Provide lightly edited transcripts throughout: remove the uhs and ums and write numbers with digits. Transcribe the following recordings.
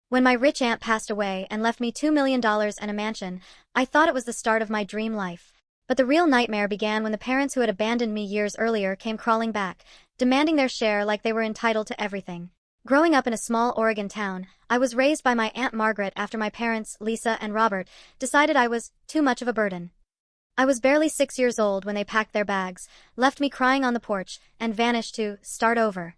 When my rich aunt passed away and left me $2 million and a mansion, I thought it was the start of my dream life. But the real nightmare began when the parents who had abandoned me years earlier came crawling back, demanding their share like they were entitled to everything. Growing up in a small Oregon town, I was raised by my Aunt Margaret after my parents, Lisa and Robert, decided I was too much of a burden. I was barely 6 years old when they packed their bags, left me crying on the porch, and vanished to start over.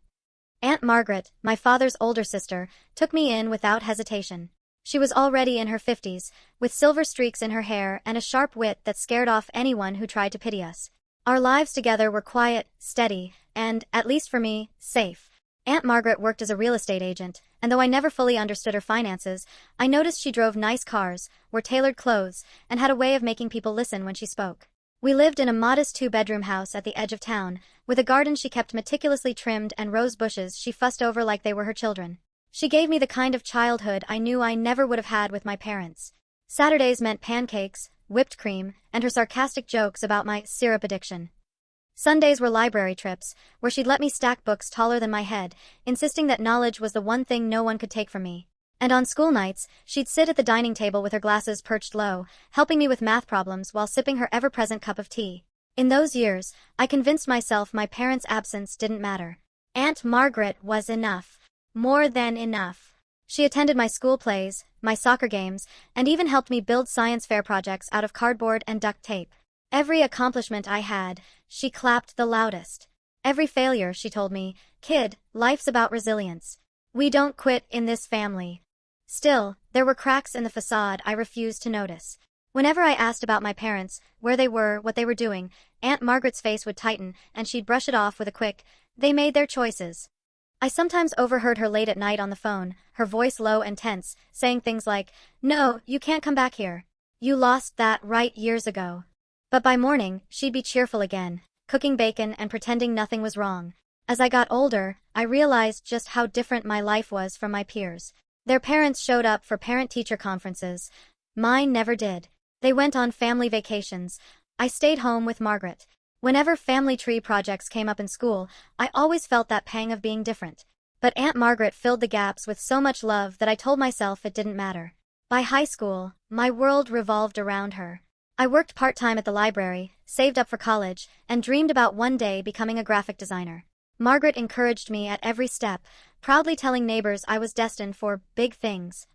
Aunt Margaret, my father's older sister, took me in without hesitation. She was already in her 50s, with silver streaks in her hair and a sharp wit that scared off anyone who tried to pity us. Our lives together were quiet, steady, and, at least for me, safe. Aunt Margaret worked as a real estate agent, and though I never fully understood her finances, I noticed she drove nice cars, wore tailored clothes, and had a way of making people listen when she spoke. We lived in a modest two-bedroom house at the edge of town, with a garden she kept meticulously trimmed and rose bushes she fussed over like they were her children. She gave me the kind of childhood I knew I never would have had with my parents. Saturdays meant pancakes, whipped cream, and her sarcastic jokes about my syrup addiction. Sundays were library trips, where she'd let me stack books taller than my head, insisting that knowledge was the one thing no one could take from me. And on school nights, she'd sit at the dining table with her glasses perched low, helping me with math problems while sipping her ever-present cup of tea. In those years, I convinced myself my parents' absence didn't matter. Aunt Margaret was enough. More than enough. She attended my school plays, my soccer games, and even helped me build science fair projects out of cardboard and duct tape. Every accomplishment I had, she clapped the loudest. Every failure, she told me, "Kid, life's about resilience. We don't quit in this family." Still, there were cracks in the facade I refused to notice. Whenever I asked about my parents, where they were, what they were doing, Aunt Margaret's face would tighten, and she'd brush it off with a quick, "They made their choices." I sometimes overheard her late at night on the phone, her voice low and tense, saying things like, "No, you can't come back here. You lost that right years ago." But by morning, she'd be cheerful again, cooking bacon and pretending nothing was wrong. As I got older, I realized just how different my life was from my peers. Their parents showed up for parent-teacher conferences. Mine never did. They went on family vacations. I stayed home with Margaret. Whenever family tree projects came up in school, I always felt that pang of being different. But Aunt Margaret filled the gaps with so much love that I told myself it didn't matter. By high school, my world revolved around her. I worked part-time at the library, saved up for college, and dreamed about one day becoming a graphic designer. Margaret encouraged me at every step, proudly telling neighbors I was destined for big things.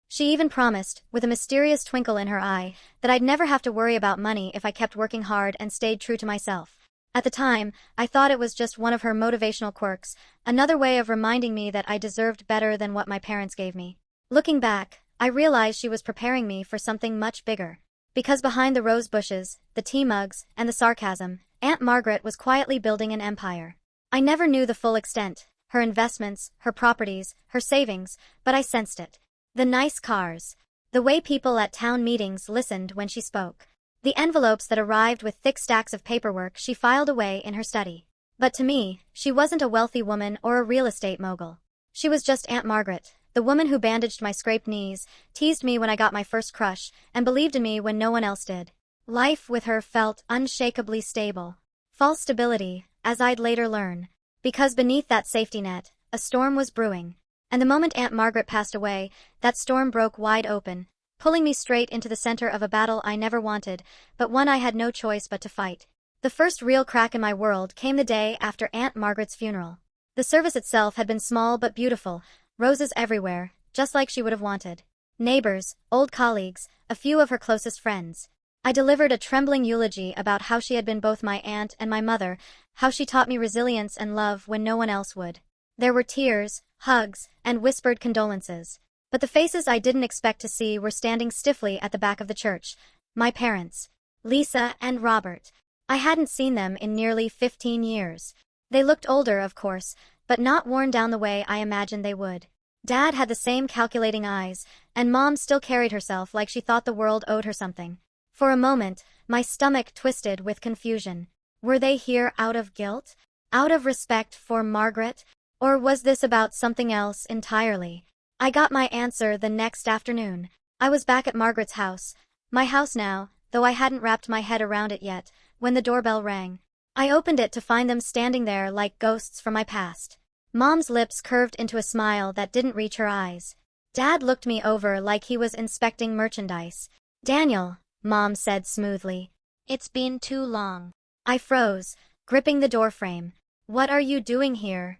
She even promised, with a mysterious twinkle in her eye, that I'd never have to worry about money if I kept working hard and stayed true to myself. At the time, I thought it was just one of her motivational quirks, another way of reminding me that I deserved better than what my parents gave me. Looking back, I realized she was preparing me for something much bigger. Because behind the rose bushes, the tea mugs, and the sarcasm, Aunt Margaret was quietly building an empire. I never knew the full extent, her investments, her properties, her savings, but I sensed it. The nice cars. The way people at town meetings listened when she spoke. The envelopes that arrived with thick stacks of paperwork she filed away in her study. But to me, she wasn't a wealthy woman or a real estate mogul. She was just Aunt Margaret, the woman who bandaged my scraped knees, teased me when I got my first crush, and believed in me when no one else did. Life with her felt unshakably stable. False stability, as I'd later learn. Because beneath that safety net, a storm was brewing. And the moment Aunt Margaret passed away, that storm broke wide open, pulling me straight into the center of a battle I never wanted, but one I had no choice but to fight. The first real crack in my world came the day after Aunt Margaret's funeral. The service itself had been small but beautiful, roses everywhere, just like she would have wanted. Neighbors, old colleagues, a few of her closest friends. I delivered a trembling eulogy about how she had been both my aunt and my mother, how she taught me resilience and love when no one else would. There were tears, hugs, and whispered condolences. But the faces I didn't expect to see were standing stiffly at the back of the church. My parents. Lisa and Robert. I hadn't seen them in nearly 15 years. They looked older, of course, but not worn down the way I imagined they would. Dad had the same calculating eyes, and Mom still carried herself like she thought the world owed her something. For a moment, my stomach twisted with confusion. Were they here out of guilt? Out of respect for Margaret? Or was this about something else entirely? I got my answer the next afternoon. I was back at Margaret's house. My house now, though I hadn't wrapped my head around it yet, when the doorbell rang. I opened it to find them standing there like ghosts from my past. Mom's lips curved into a smile that didn't reach her eyes. Dad looked me over like he was inspecting merchandise. Daniel, Mom said smoothly. It's been too long. I froze, gripping the doorframe. What are you doing here?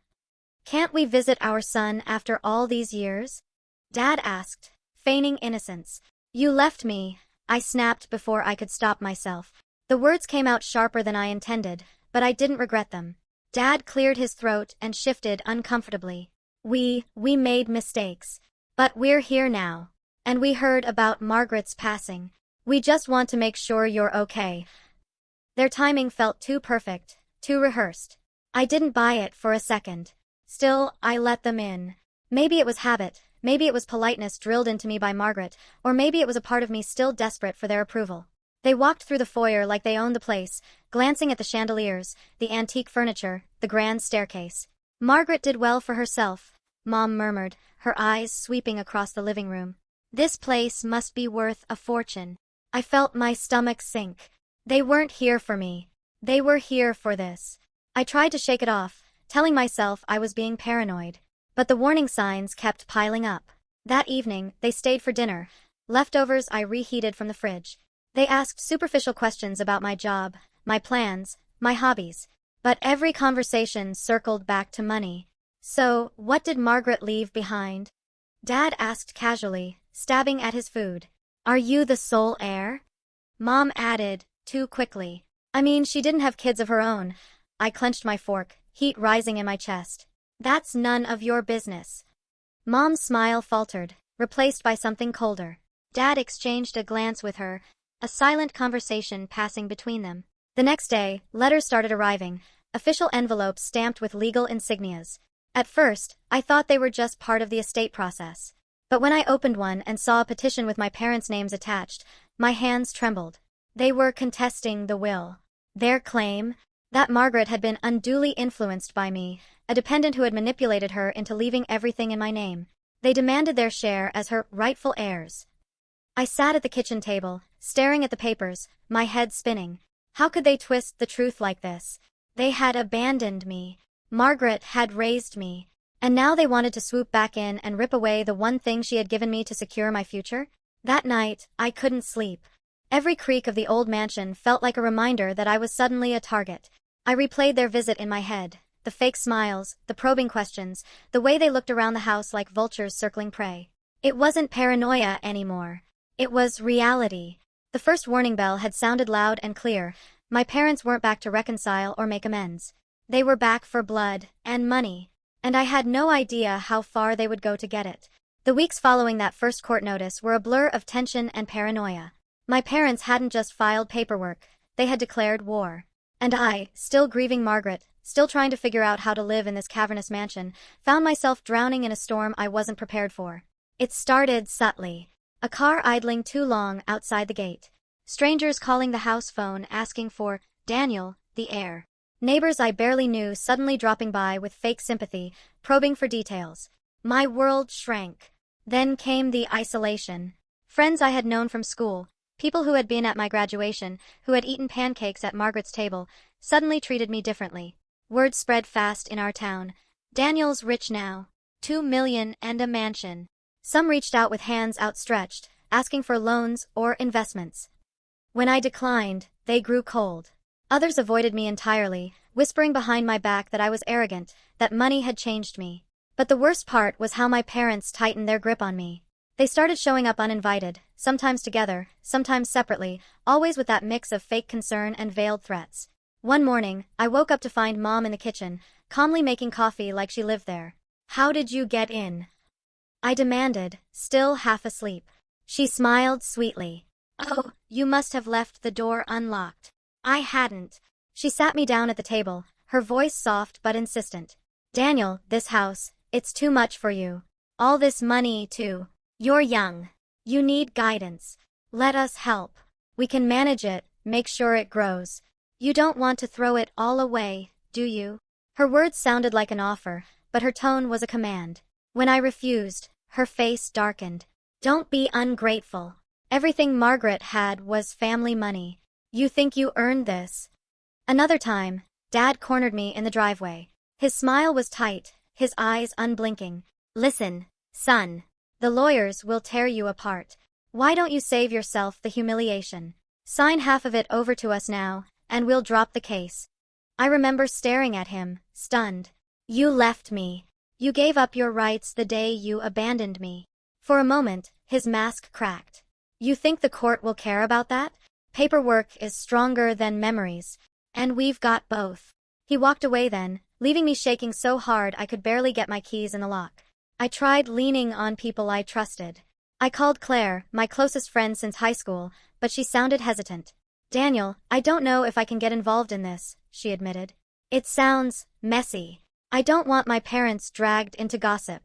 Can't we visit our son after all these years? Dad asked, feigning innocence. You left me, I snapped before I could stop myself. The words came out sharper than I intended, but I didn't regret them. Dad cleared his throat and shifted uncomfortably. We made mistakes. But we're here now. And we heard about Margaret's passing. We just want to make sure you're okay. Their timing felt too perfect, too rehearsed. I didn't buy it for a second. Still, I let them in. Maybe it was habit, maybe it was politeness drilled into me by Margaret, or maybe it was a part of me still desperate for their approval. They walked through the foyer like they owned the place, glancing at the chandeliers, the antique furniture, the grand staircase. Margaret did well for herself, Mom murmured, her eyes sweeping across the living room. This place must be worth a fortune. I felt my stomach sink. They weren't here for me. They were here for this. I tried to shake it off, telling myself I was being paranoid. But the warning signs kept piling up. That evening, they stayed for dinner. Leftovers I reheated from the fridge. They asked superficial questions about my job, my plans, my hobbies. But every conversation circled back to money. So, what did Margaret leave behind? Dad asked casually, stabbing at his food. Are you the sole heir? Mom added, too quickly. I mean, she didn't have kids of her own. I clenched my fork, heat rising in my chest. That's none of your business. Mom's smile faltered, replaced by something colder. Dad exchanged a glance with her, a silent conversation passing between them. The next day, letters started arriving, official envelopes stamped with legal insignias. At first, I thought they were just part of the estate process. But when I opened one and saw a petition with my parents' names attached, my hands trembled. They were contesting the will. Their claim, that Margaret had been unduly influenced by me, a dependent who had manipulated her into leaving everything in my name. They demanded their share as her rightful heirs. I sat at the kitchen table, staring at the papers, my head spinning. How could they twist the truth like this? They had abandoned me. Margaret had raised me. And now they wanted to swoop back in and rip away the one thing she had given me to secure my future? That night, I couldn't sleep. Every creak of the old mansion felt like a reminder that I was suddenly a target. I replayed their visit in my head, the fake smiles, the probing questions, the way they looked around the house like vultures circling prey. It wasn't paranoia anymore. It was reality. The first warning bell had sounded loud and clear. My parents weren't back to reconcile or make amends. They were back for blood and money. And I had no idea how far they would go to get it. The weeks following that first court notice were a blur of tension and paranoia. My parents hadn't just filed paperwork, they had declared war. And I, still grieving Margaret, still trying to figure out how to live in this cavernous mansion, found myself drowning in a storm I wasn't prepared for. It started subtly. A car idling too long outside the gate. Strangers calling the house phone asking for Daniel, the heir. Neighbors I barely knew suddenly dropping by with fake sympathy, probing for details. My world shrank. Then came the isolation. Friends I had known from school, people who had been at my graduation, who had eaten pancakes at Margaret's table, suddenly treated me differently. Word spread fast in our town. Daniel's rich now. 2 million and a mansion. Some reached out with hands outstretched, asking for loans or investments. When I declined, they grew cold. Others avoided me entirely, whispering behind my back that I was arrogant, that money had changed me. But the worst part was how my parents tightened their grip on me. They started showing up uninvited, sometimes together, sometimes separately, always with that mix of fake concern and veiled threats. One morning, I woke up to find Mom in the kitchen, calmly making coffee like she lived there. How did you get in? I demanded, still half asleep. She smiled sweetly. Oh, you must have left the door unlocked. I hadn't. She sat me down at the table, her voice soft but insistent. Daniel, this house, it's too much for you. All this money, too. You're young. You need guidance. Let us help. We can manage it, make sure it grows. You don't want to throw it all away, do you? Her words sounded like an offer, but her tone was a command. When I refused, her face darkened. Don't be ungrateful. Everything Margaret had was family money. You think you earned this? Another time, Dad cornered me in the driveway. His smile was tight, his eyes unblinking. Listen, son. The lawyers will tear you apart. Why don't you save yourself the humiliation? Sign half of it over to us now, and we'll drop the case. I remember staring at him, stunned. You left me. You gave up your rights the day you abandoned me. For a moment, his mask cracked. You think the court will care about that? Paperwork is stronger than memories. And we've got both. He walked away then, leaving me shaking so hard I could barely get my keys in the lock. I tried leaning on people I trusted. I called Claire, my closest friend since high school, but she sounded hesitant. Daniel, I don't know if I can get involved in this, she admitted. It sounds messy. I don't want my parents dragged into gossip.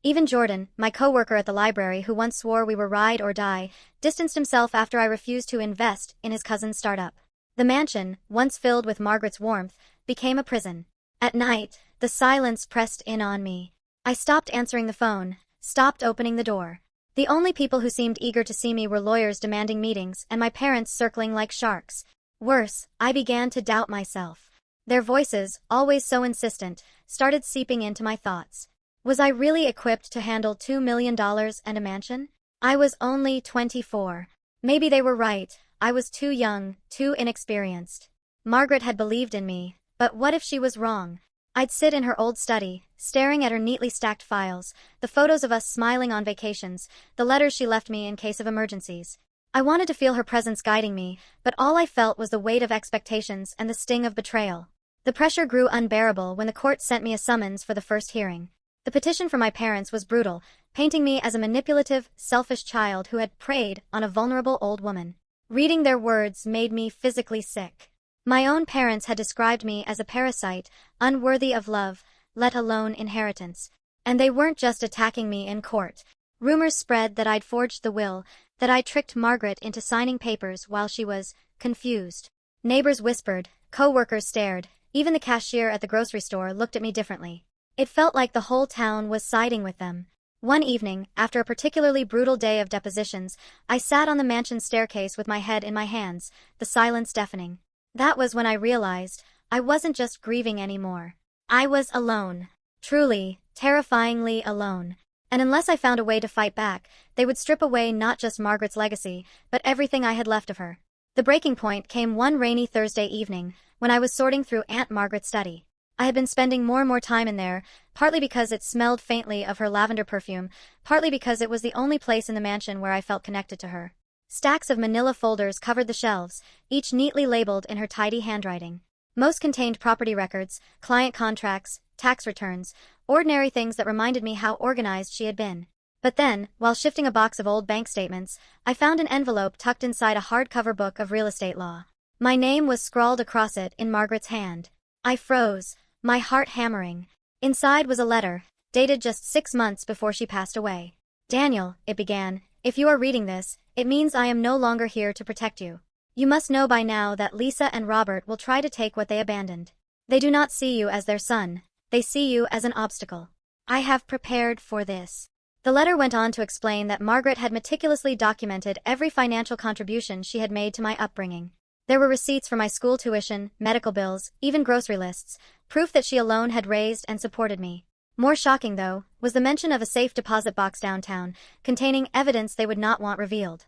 Even Jordan, my coworker at the library who once swore we were ride or die, distanced himself after I refused to invest in his cousin's startup. The mansion, once filled with Margaret's warmth, became a prison. At night, the silence pressed in on me. I stopped answering the phone, stopped opening the door. The only people who seemed eager to see me were lawyers demanding meetings and my parents circling like sharks. Worse, I began to doubt myself. Their voices, always so insistent, started seeping into my thoughts. Was I really equipped to handle $2 million and a mansion? I was only 24. Maybe they were right. I was too young, too inexperienced. Margaret had believed in me, but what if she was wrong? I'd sit in her old study, staring at her neatly stacked files, the photos of us smiling on vacations, the letters she left me in case of emergencies. I wanted to feel her presence guiding me, but all I felt was the weight of expectations and the sting of betrayal. The pressure grew unbearable when the court sent me a summons for the first hearing. The petition from my parents was brutal, painting me as a manipulative, selfish child who had preyed on a vulnerable old woman. Reading their words made me physically sick. My own parents had described me as a parasite, unworthy of love, let alone inheritance. And they weren't just attacking me in court. Rumors spread that I'd forged the will, that I'd tricked Margaret into signing papers while she was confused. Neighbors whispered, co-workers stared, even the cashier at the grocery store looked at me differently. It felt like the whole town was siding with them. One evening, after a particularly brutal day of depositions, I sat on the mansion staircase with my head in my hands, the silence deafening. That was when I realized I wasn't just grieving anymore. I was alone. Truly, terrifyingly alone. And unless I found a way to fight back, they would strip away not just Margaret's legacy, but everything I had left of her. The breaking point came one rainy Thursday evening, when I was sorting through Aunt Margaret's study. I had been spending more and more time in there, partly because it smelled faintly of her lavender perfume, partly because it was the only place in the mansion where I felt connected to her. Stacks of manila folders covered the shelves, each neatly labeled in her tidy handwriting. Most contained property records, client contracts, tax returns, ordinary things that reminded me how organized she had been. But then, while shifting a box of old bank statements, I found an envelope tucked inside a hardcover book of real estate law. My name was scrawled across it in Margaret's hand. I froze, my heart hammering. Inside was a letter, dated just 6 months before she passed away. Daniel, it began, if you are reading this, it means I am no longer here to protect you. You must know by now that Lisa and Robert will try to take what they abandoned. They do not see you as their son, they see you as an obstacle. I have prepared for this. The letter went on to explain that Margaret had meticulously documented every financial contribution she had made to my upbringing. There were receipts for my school tuition, medical bills, even grocery lists, proof that she alone had raised and supported me. More shocking, though, was the mention of a safe deposit box downtown, containing evidence they would not want revealed.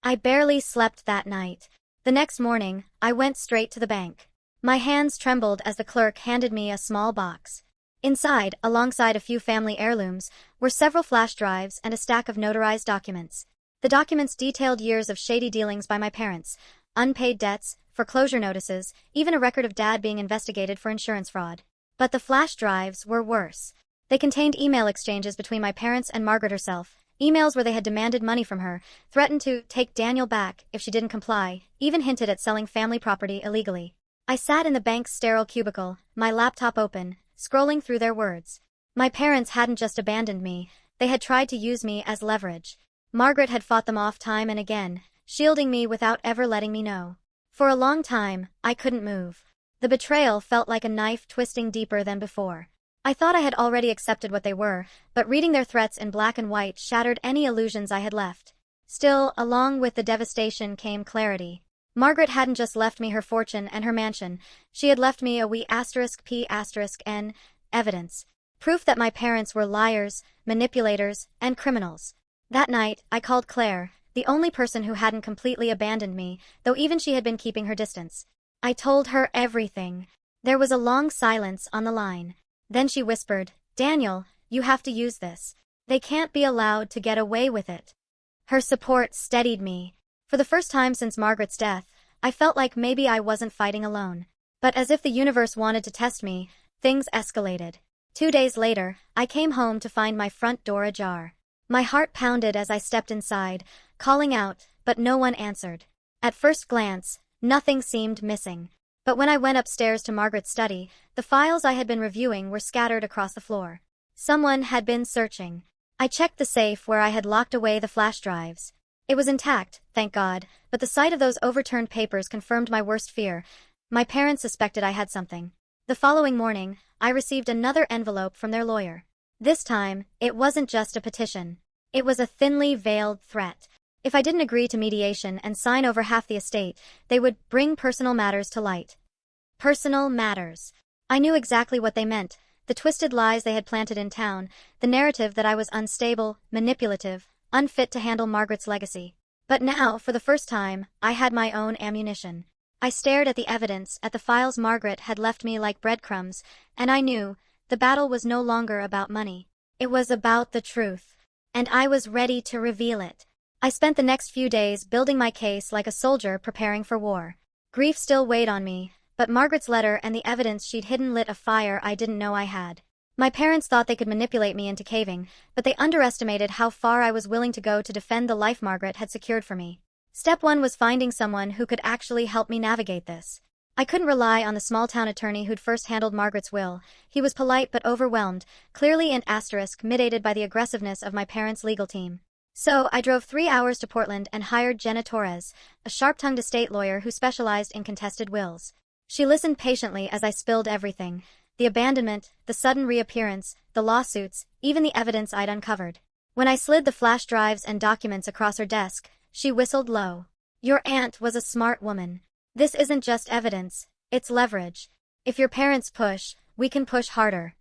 I barely slept that night. The next morning, I went straight to the bank. My hands trembled as the clerk handed me a small box. Inside, alongside a few family heirlooms, were several flash drives and a stack of notarized documents. The documents detailed years of shady dealings by my parents, unpaid debts, foreclosure notices, even a record of Dad being investigated for insurance fraud. But the flash drives were worse. They contained email exchanges between my parents and Margaret herself, emails where they had demanded money from her, threatened to take Daniel back if she didn't comply, even hinted at selling family property illegally. I sat in the bank's sterile cubicle, my laptop open, scrolling through their words. My parents hadn't just abandoned me, they had tried to use me as leverage. Margaret had fought them off time and again, shielding me without ever letting me know. For a long time, I couldn't move. The betrayal felt like a knife twisting deeper than before. I thought I had already accepted what they were, but reading their threats in black and white shattered any illusions I had left. Still, along with the devastation came clarity. Margaret hadn't just left me her fortune and her mansion, she had left me a wee *P*N evidence. Proof that my parents were liars, manipulators, and criminals. That night, I called Claire, the only person who hadn't completely abandoned me, though even she had been keeping her distance. I told her everything. There was a long silence on the line. Then she whispered, "Daniel, you have to use this. They can't be allowed to get away with it." Her support steadied me. For the first time since Margaret's death, I felt like maybe I wasn't fighting alone. But as if the universe wanted to test me, things escalated. 2 days later, I came home to find my front door ajar. My heart pounded as I stepped inside, calling out, but no one answered. At first glance, nothing seemed missing. But when I went upstairs to Margaret's study, the files I had been reviewing were scattered across the floor. Someone had been searching. I checked the safe where I had locked away the flash drives. It was intact, thank God, but the sight of those overturned papers confirmed my worst fear. My parents suspected I had something. The following morning, I received another envelope from their lawyer. This time, it wasn't just a petition. It was a thinly veiled threat. If I didn't agree to mediation and sign over half the estate, they would bring personal matters to light. Personal matters. I knew exactly what they meant. The twisted lies they had planted in town, the narrative that I was unstable, manipulative, unfit to handle Margaret's legacy. But now, for the first time, I had my own ammunition. I stared at the evidence, at the files Margaret had left me like breadcrumbs, and I knew the battle was no longer about money. It was about the truth. And I was ready to reveal it. I spent the next few days building my case like a soldier preparing for war. Grief still weighed on me, but Margaret's letter and the evidence she'd hidden lit a fire I didn't know I had. My parents thought they could manipulate me into caving, but they underestimated how far I was willing to go to defend the life Margaret had secured for me. Step one was finding someone who could actually help me navigate this. I couldn't rely on the small-town attorney who'd first handled Margaret's will. He was polite but overwhelmed, clearly an asterisk mitigated by the aggressiveness of my parents' legal team. So, I drove 3 hours to Portland and hired Jenna Torres, a sharp-tongued estate lawyer who specialized in contested wills. She listened patiently as I spilled everything: the abandonment, the sudden reappearance, the lawsuits, even the evidence I'd uncovered. When I slid the flash drives and documents across her desk, she whistled low. "Your aunt was a smart woman. This isn't just evidence, it's leverage. If your parents push, we can push harder."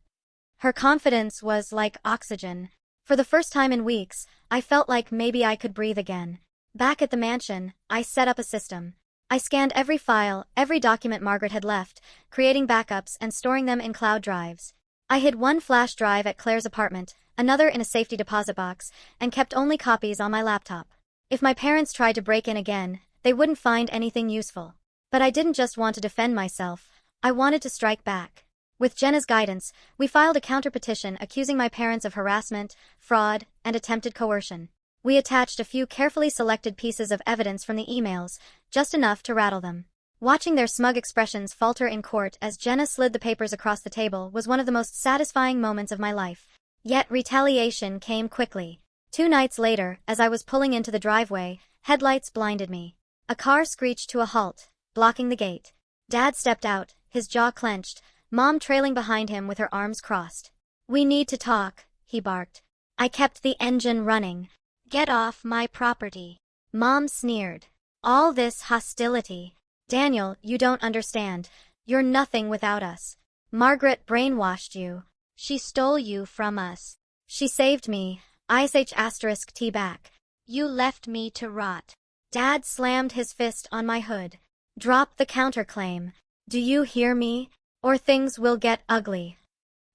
Her confidence was like oxygen. For the first time in weeks, I felt like maybe I could breathe again. Back at the mansion, I set up a system. I scanned every file, every document Margaret had left, creating backups and storing them in cloud drives. I hid one flash drive at Claire's apartment, another in a safety deposit box, and kept only copies on my laptop. If my parents tried to break in again, they wouldn't find anything useful. But I didn't just want to defend myself, I wanted to strike back. With Jenna's guidance, we filed a counter-petition accusing my parents of harassment, fraud, and attempted coercion. We attached a few carefully selected pieces of evidence from the emails, just enough to rattle them. Watching their smug expressions falter in court as Jenna slid the papers across the table was one of the most satisfying moments of my life. Yet retaliation came quickly. 2 nights later, as I was pulling into the driveway, headlights blinded me. A car screeched to a halt, blocking the gate. Dad stepped out, his jaw clenched, Mom trailing behind him with her arms crossed. "We need to talk," he barked. I kept the engine running. "Get off my property." Mom sneered. "All this hostility. Daniel, you don't understand. You're nothing without us. Margaret brainwashed you. She stole you from us. She saved me. **T back. You left me to rot." Dad slammed his fist on my hood. "Drop the counterclaim. Do you hear me? Or things will get ugly."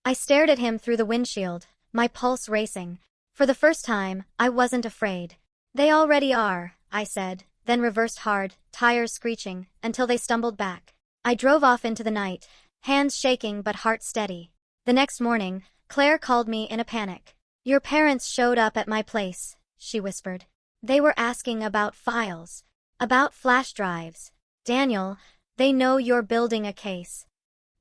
I stared at him through the windshield, my pulse racing. For the first time, I wasn't afraid. "They already are," I said, then reversed hard, tires screeching, until they stumbled back. I drove off into the night, hands shaking but heart steady. The next morning, Claire called me in a panic. "Your parents showed up at my place," she whispered. "They were asking about files. About flash drives. Daniel, they know you're building a case."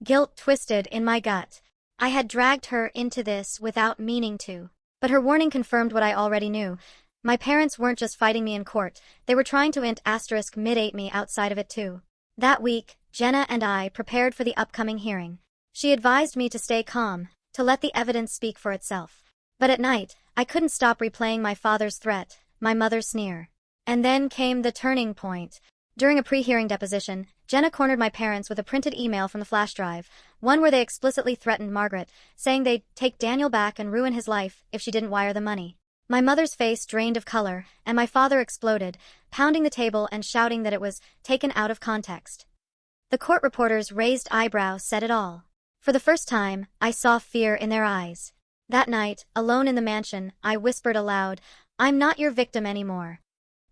Guilt twisted in my gut. I had dragged her into this without meaning to. But her warning confirmed what I already knew. My parents weren't just fighting me in court, they were trying to **mid-8 me outside of it too. That week, Jenna and I prepared for the upcoming hearing. She advised me to stay calm, to let the evidence speak for itself. But at night, I couldn't stop replaying my father's threat, my mother's sneer. And then came the turning point. During a pre-hearing deposition, Jenna cornered my parents with a printed email from the flash drive. one where they explicitly threatened Margaret, saying they'd take Daniel back and ruin his life if she didn't wire the money. My mother's face drained of color, and my father exploded, pounding the table and shouting that it was taken out of context. The court reporter's raised eyebrow said it all. For the first time, I saw fear in their eyes. That night, alone in the mansion, I whispered aloud, "I'm not your victim anymore."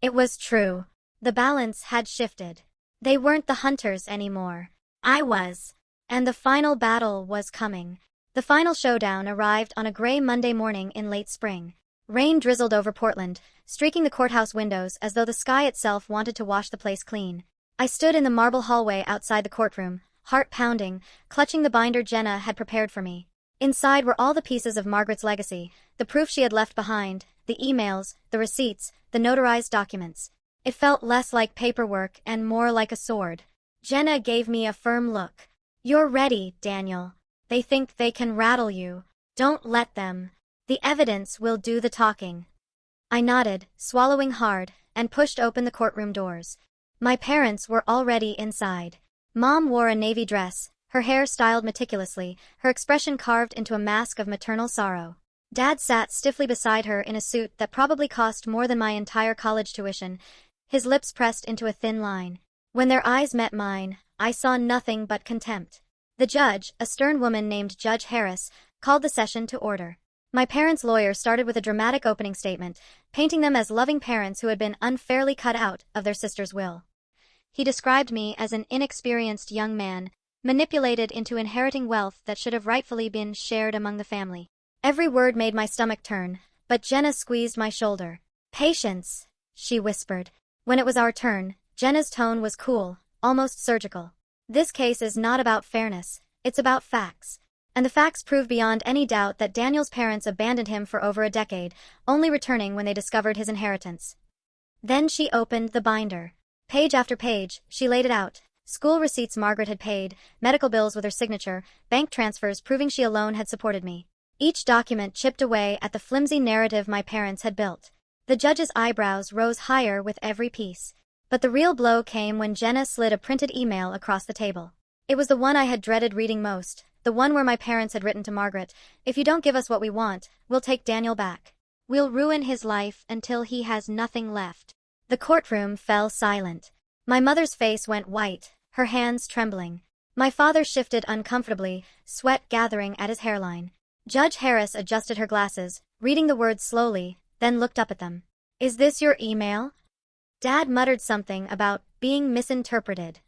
It was true. The balance had shifted. They weren't the hunters anymore. I was. And the final battle was coming. The final showdown arrived on a gray Monday morning in late spring. Rain drizzled over Portland, streaking the courthouse windows as though the sky itself wanted to wash the place clean. I stood in the marble hallway outside the courtroom, heart pounding, clutching the binder Jenna had prepared for me. Inside were all the pieces of Margaret's legacy, the proof she had left behind, the emails, the receipts, the notarized documents. It felt less like paperwork and more like a sword. Jenna gave me a firm look. "You're ready, Daniel. They think they can rattle you. Don't let them. The evidence will do the talking." I nodded, swallowing hard, and pushed open the courtroom doors. My parents were already inside. Mom wore a navy dress, her hair styled meticulously, her expression carved into a mask of maternal sorrow. Dad sat stiffly beside her in a suit that probably cost more than my entire college tuition, his lips pressed into a thin line. When their eyes met mine, I saw nothing but contempt. The judge, a stern woman named Judge Harris, called the session to order. My parents' lawyer started with a dramatic opening statement, painting them as loving parents who had been unfairly cut out of their sister's will. He described me as an inexperienced young man, manipulated into inheriting wealth that should have rightfully been shared among the family. Every word made my stomach turn, but Jenna squeezed my shoulder. "Patience," she whispered. When it was our turn, Jenna's tone was cool, almost surgical. "This case is not about fairness, it's about facts. And the facts prove beyond any doubt that Daniel's parents abandoned him for over a decade, only returning when they discovered his inheritance." Then she opened the binder. Page after page, she laid it out. School receipts Margaret had paid, medical bills with her signature, bank transfers proving she alone had supported me. Each document chipped away at the flimsy narrative my parents had built. The judge's eyebrows rose higher with every piece. But the real blow came when Jenna slid a printed email across the table. It was the one I had dreaded reading most, the one where my parents had written to Margaret, "If you don't give us what we want, we'll take Daniel back. We'll ruin his life until he has nothing left." The courtroom fell silent. My mother's face went white, her hands trembling. My father shifted uncomfortably, sweat gathering at his hairline. Judge Harris adjusted her glasses, reading the words slowly, then looked up at them. "Is this your email?" Dad muttered something about being misinterpreted.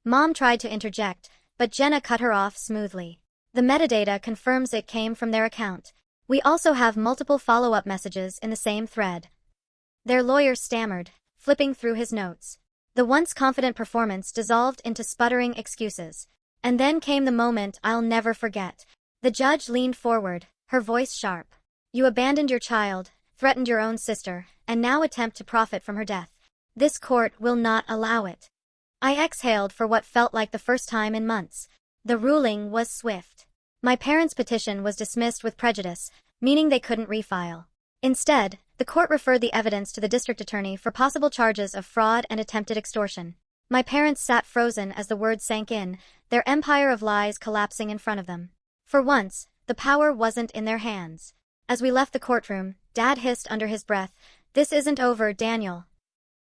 Mom tried to interject, but Jenna cut her off smoothly. "The metadata confirms it came from their account. We also have multiple follow-up messages in the same thread." Their lawyer stammered, flipping through his notes. The once confident performance dissolved into sputtering excuses. And then came the moment I'll never forget. The judge leaned forward, her voice sharp. "You abandoned your child, threatened your own sister, and now attempt to profit from her death. This court will not allow it." I exhaled for what felt like the first time in months. The ruling was swift. My parents' petition was dismissed with prejudice, meaning they couldn't refile. Instead, the court referred the evidence to the district attorney for possible charges of fraud and attempted extortion. My parents sat frozen as the words sank in, their empire of lies collapsing in front of them. For once, the power wasn't in their hands. As we left the courtroom, Dad hissed under his breath, "This isn't over, Daniel."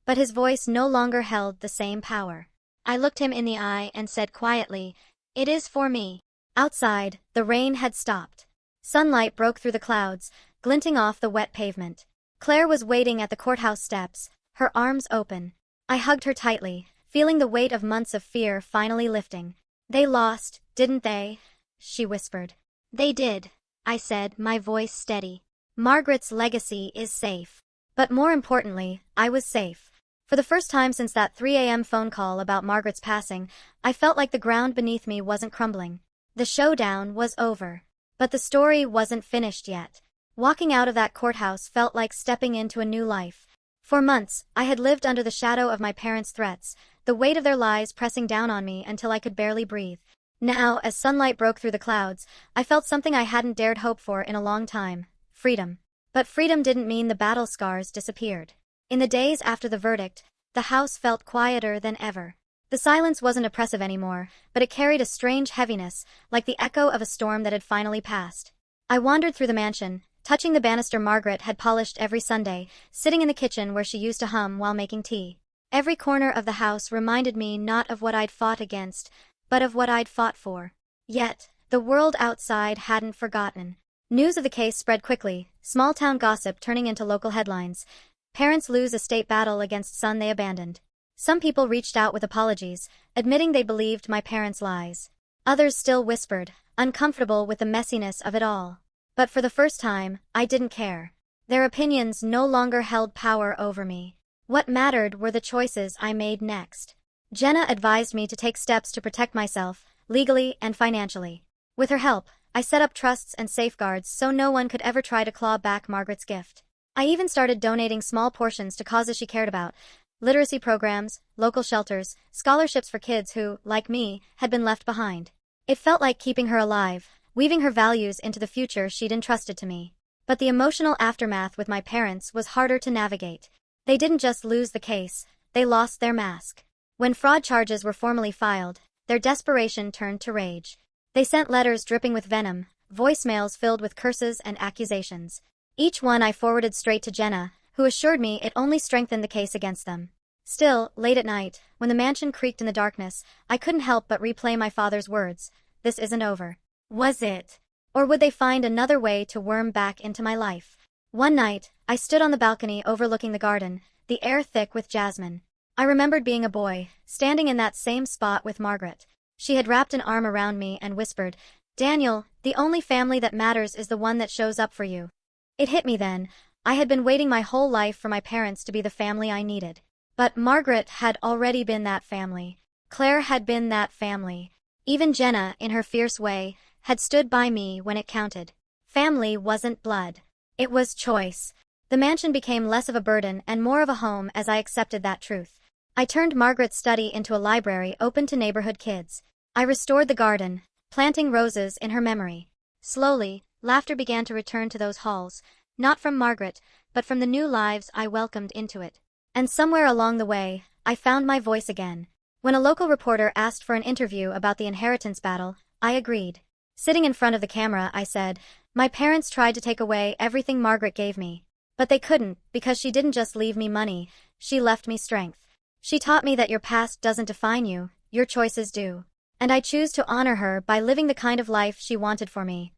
But his voice no longer held the same power. I looked him in the eye and said quietly, "It is for me." Outside, the rain had stopped. Sunlight broke through the clouds, glinting off the wet pavement. Claire was waiting at the courthouse steps, her arms open. I hugged her tightly, feeling the weight of months of fear finally lifting. "They lost, didn't they?" she whispered. "They did," I said, my voice steady. "Margaret's legacy is safe." But more importantly, I was safe. For the first time since that 3 a.m. phone call about Margaret's passing, I felt like the ground beneath me wasn't crumbling. The showdown was over. But the story wasn't finished yet. Walking out of that courthouse felt like stepping into a new life. For months, I had lived under the shadow of my parents' threats, the weight of their lies pressing down on me until I could barely breathe. Now, as sunlight broke through the clouds, I felt something I hadn't dared hope for in a long time: freedom. But freedom didn't mean the battle scars disappeared. In the days after the verdict, the house felt quieter than ever. The silence wasn't oppressive anymore, but it carried a strange heaviness, like the echo of a storm that had finally passed. I wandered through the mansion, touching the banister Margaret had polished every Sunday, sitting in the kitchen where she used to hum while making tea. Every corner of the house reminded me not of what I'd fought against, but of what I'd fought for. Yet, the world outside hadn't forgotten. News of the case spread quickly, small-town gossip turning into local headlines. Parents lose estate battle against son they abandoned. Some people reached out with apologies, admitting they believed my parents' lies. Others still whispered, uncomfortable with the messiness of it all. But for the first time, I didn't care. Their opinions no longer held power over me. What mattered were the choices I made next. Jenna advised me to take steps to protect myself, legally and financially. With her help, I set up trusts and safeguards so no one could ever try to claw back Margaret's gift. I even started donating small portions to causes she cared about: literacy programs, local shelters, scholarships for kids who, like me, had been left behind. It felt like keeping her alive, weaving her values into the future she'd entrusted to me. But the emotional aftermath with my parents was harder to navigate. They didn't just lose the case, they lost their mask. When fraud charges were formally filed, their desperation turned to rage. They sent letters dripping with venom, voicemails filled with curses and accusations. Each one I forwarded straight to Jenna, who assured me it only strengthened the case against them. Still, late at night, when the mansion creaked in the darkness, I couldn't help but replay my father's words. This isn't over. Was it? Or would they find another way to worm back into my life? One night, I stood on the balcony overlooking the garden, the air thick with jasmine. I remembered being a boy, standing in that same spot with Margaret. She had wrapped an arm around me and whispered, "Daniel, the only family that matters is the one that shows up for you." It hit me then. I had been waiting my whole life for my parents to be the family I needed. But Margaret had already been that family. Claire had been that family. Even Jenna, in her fierce way, had stood by me when it counted. Family wasn't blood. It was choice. The mansion became less of a burden and more of a home as I accepted that truth. I turned Margaret's study into a library open to neighborhood kids. I restored the garden, planting roses in her memory. Slowly, laughter began to return to those halls, not from Margaret, but from the new lives I welcomed into it. And somewhere along the way, I found my voice again. When a local reporter asked for an interview about the inheritance battle, I agreed. Sitting in front of the camera, I said, "My parents tried to take away everything Margaret gave me. But they couldn't, because she didn't just leave me money, she left me strength. She taught me that your past doesn't define you, your choices do. And I choose to honor her by living the kind of life she wanted for me."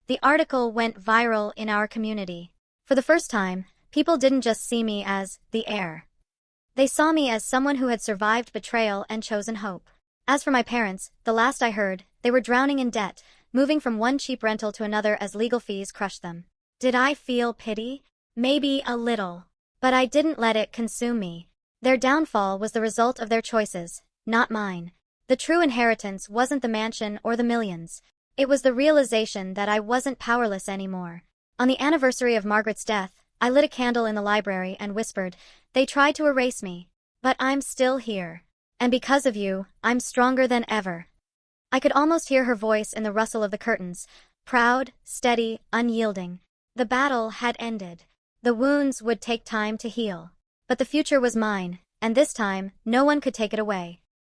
The article went viral in our community. For the first time, people didn't just see me as the heir. They saw me as someone who had survived betrayal and chosen hope. As for my parents, the last I heard, they were drowning in debt, moving from one cheap rental to another as legal fees crushed them. Did I feel pity? Maybe a little. But I didn't let it consume me. Their downfall was the result of their choices, not mine. The true inheritance wasn't the mansion or the millions. It was the realization that I wasn't powerless anymore. On the anniversary of Margaret's death, I lit a candle in the library and whispered, "They tried to erase me. But I'm still here. And because of you, I'm stronger than ever." I could almost hear her voice in the rustle of the curtains, proud, steady, unyielding. The battle had ended. The wounds would take time to heal. But the future was mine, and this time, no one could take it away.